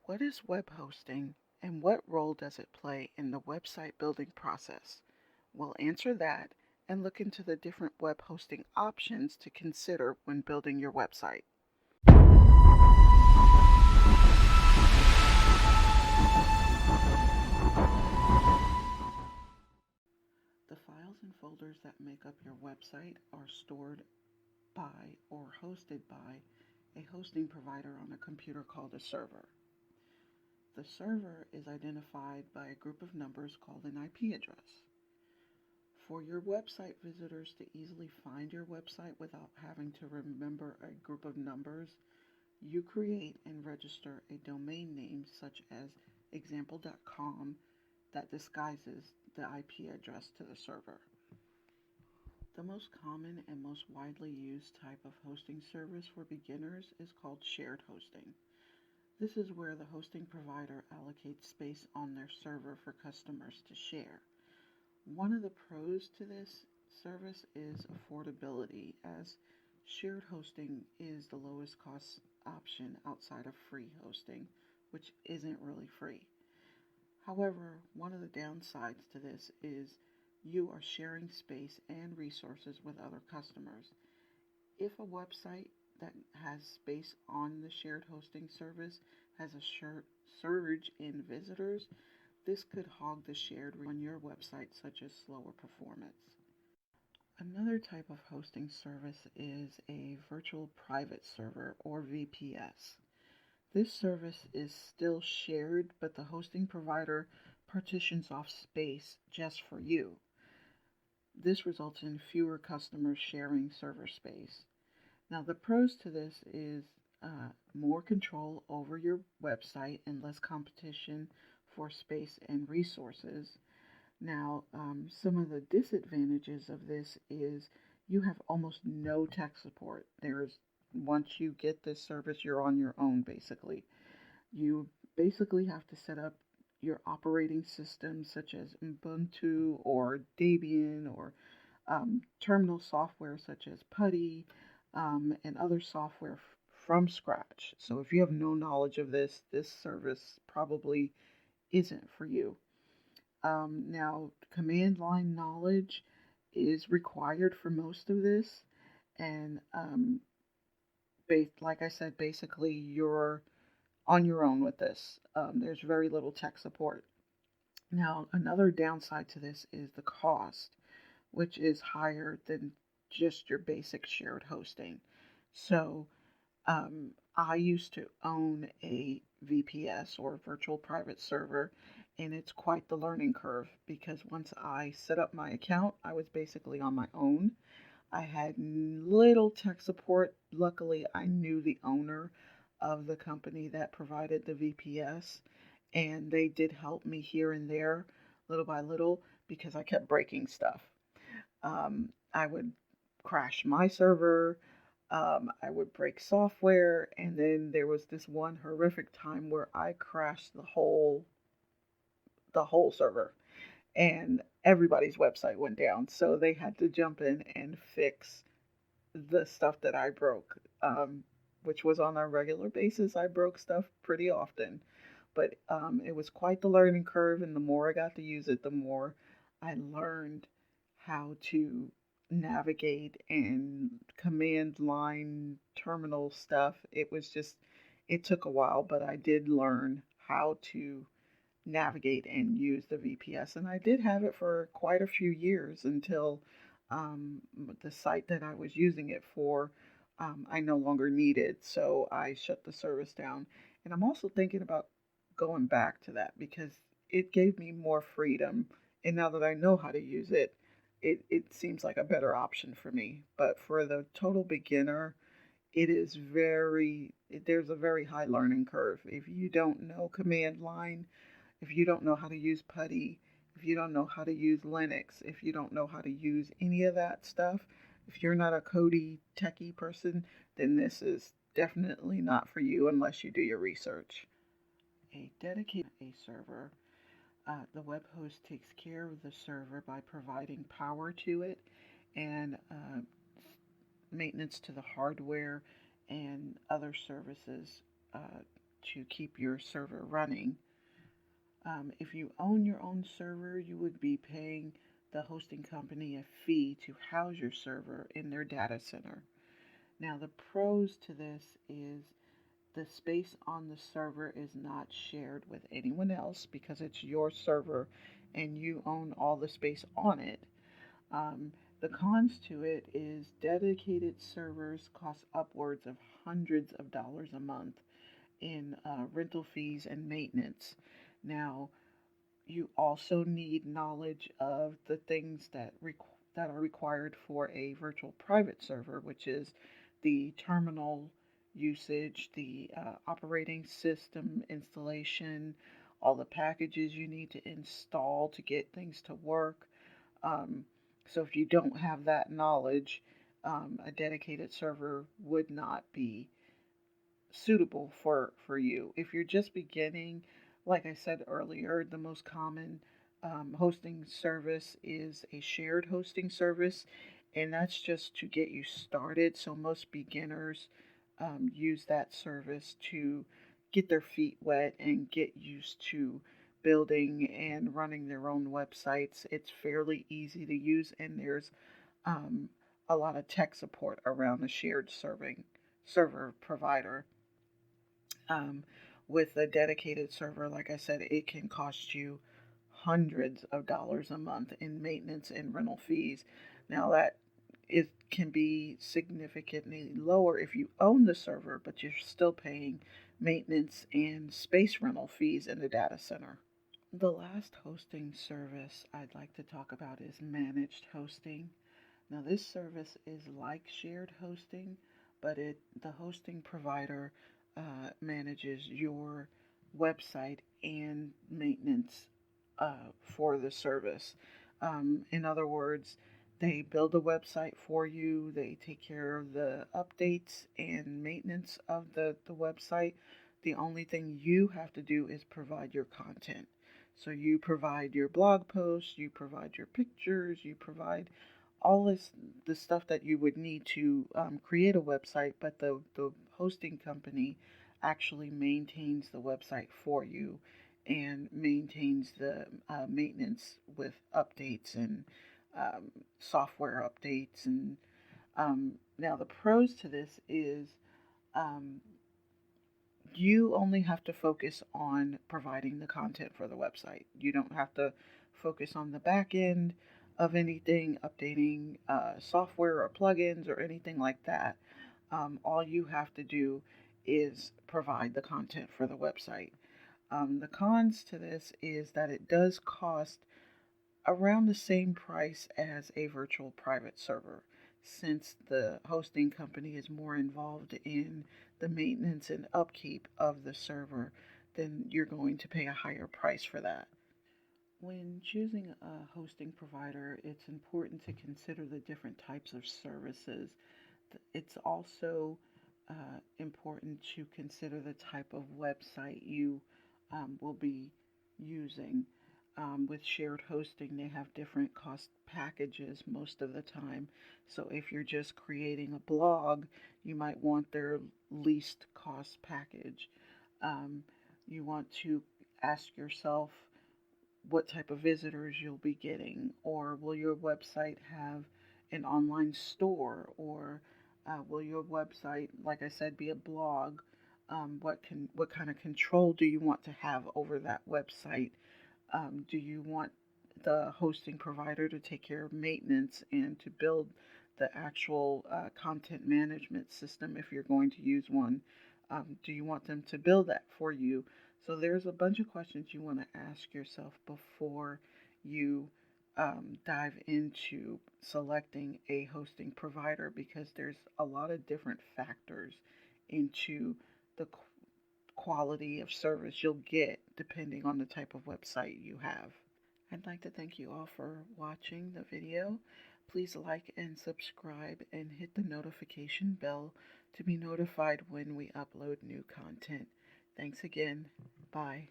What is web hosting and what role does it play in the website building process? We'll answer that and look into the different web hosting options to consider when building your website. The files and folders that make up your website are stored by or hosted by a hosting provider on a computer called a server. The server is identified by a group of numbers called an IP address. For your website visitors to easily find your website without having to remember a group of numbers, you create and register a domain name such as example.com that disguises the IP address to the server. The most common and most widely used type of hosting service for beginners is called shared hosting. This is where the hosting provider allocates space on their server for customers to share. One of the pros to this service is affordability, as shared hosting is the lowest cost option outside of free hosting, which isn't really free. However, one of the downsides to this is you are sharing space and resources with other customers. If a website that has space on the shared hosting service has a surge in visitors, this could hog the shared on your website, such as slower performance. Another type of hosting service is a virtual private server or VPS. This service is still shared, but the hosting provider partitions off space just for you. This results in fewer customers sharing server space. Now, the pros to this is more control over your website and less competition for space and resources. Now, some of the disadvantages of this is you have almost no tech support. Once you get this service, you're on your own basically. You basically have to set up your operating system, such as Ubuntu or Debian, or terminal software such as Putty, and other software from scratch. So if you have no knowledge of this service probably isn't for you. Now, command line knowledge is required for most of this, and like I said, basically you're on your own with this. There's very little tech support. Now, another downside to this is the cost, which is higher than just your basic shared hosting. So, I used to own a VPS or virtual private server, and it's quite the learning curve because once I set up my account, I was basically on my own. I had little tech support. Luckily, I knew the owner of the company that provided the VPS, and they did help me here and there, little by little, because I kept breaking stuff. I would crash my server. I would break software, and then there was this one horrific time where I crashed the whole server, and everybody's website went down. So they had to jump in and fix the stuff that I broke, which was on a regular basis. I broke stuff pretty often, but it was quite the learning curve. And the more I got to use it, the more I learned how to navigate and command line terminal stuff. It took a while, but I did learn how to navigate and use the VPS. And I did have it for quite a few years until um, the site that I was using it for, I no longer needed. So I shut the service down. And I'm also thinking about going back to that because it gave me more freedom. And now that I know how to use it, it seems like a better option for me. But for the total beginner, there's a very high learning curve. If you don't know command line, if you don't know how to use Putty, if you don't know how to use Linux, if you don't know how to use any of that stuff, if you're not a Cody techie person, then this is definitely not for you unless you do your research. A dedicated a server, the web host takes care of the server by providing power to it and maintenance to the hardware and other services to keep your server running. If you own your own server, you would be paying the hosting company a fee to house your server in their data center. Now, the pros to this is the space on the server is not shared with anyone else because it's your server and you own all the space on it. Um, the cons to it is dedicated servers cost upwards of hundreds of dollars a month in rental fees and maintenance. Now, you also need knowledge of the things that are required for a virtual private server, which is the terminal usage, the operating system installation, all the packages you need to install to get things to work. Um, so if you don't have that knowledge, a dedicated server would not be suitable for you. If you're just beginning, like I said earlier, the most common hosting service is a shared hosting service, and that's just to get you started. So most beginners use that service to get their feet wet and get used to building and running their own websites. It's fairly easy to use, and there's um, a lot of tech support around a shared server provider. Um, with a dedicated server, like I said, it can cost you hundreds of dollars a month in maintenance and rental fees. Now, that it can be significantly lower if you own the server, but you're still paying maintenance and space rental fees in the data center. The last hosting service I'd like to talk about is managed hosting. Now, this service is like shared hosting, but the hosting provider manages your website and maintenance for the service. In other words, they build a website for you, they take care of the updates and maintenance of the website. The only thing you have to do is provide your content. So you provide your blog posts, you provide your pictures, you provide all the stuff that you would need to create a website, but the hosting company actually maintains the website for you and maintains the maintenance with updates and software updates. And now the pros to this is um, you only have to focus on providing the content for the website. You don't have to focus on the back end of anything, updating software or plugins or anything like that. All you have to do is provide the content for the website. The cons to this is that it does cost around the same price as a virtual private server, since the hosting company is more involved in the maintenance and upkeep of the server, then you're going to pay a higher price for that. When choosing a hosting provider, it's important to consider the different types of services. It's also important to consider the type of website you will be using. With shared hosting, they have different cost packages most of the time. So if you're just creating a blog, you might want their least cost package. You want to ask yourself what type of visitors you'll be getting, or will your website have an online store, or will your website, like I said, be a blog? What kind of control do you want to have over that website? Do you want the hosting provider to take care of maintenance and to build the actual content management system if you're going to use one? Do you want them to build that for you? So there's a bunch of questions you want to ask yourself before you dive into selecting a hosting provider, because there's a lot of different factors into the quality of service you'll get depending on the type of website you have. I'd like to thank you all for watching the video. Please like and subscribe and hit the notification bell to be notified when we upload new content. Thanks again. Bye.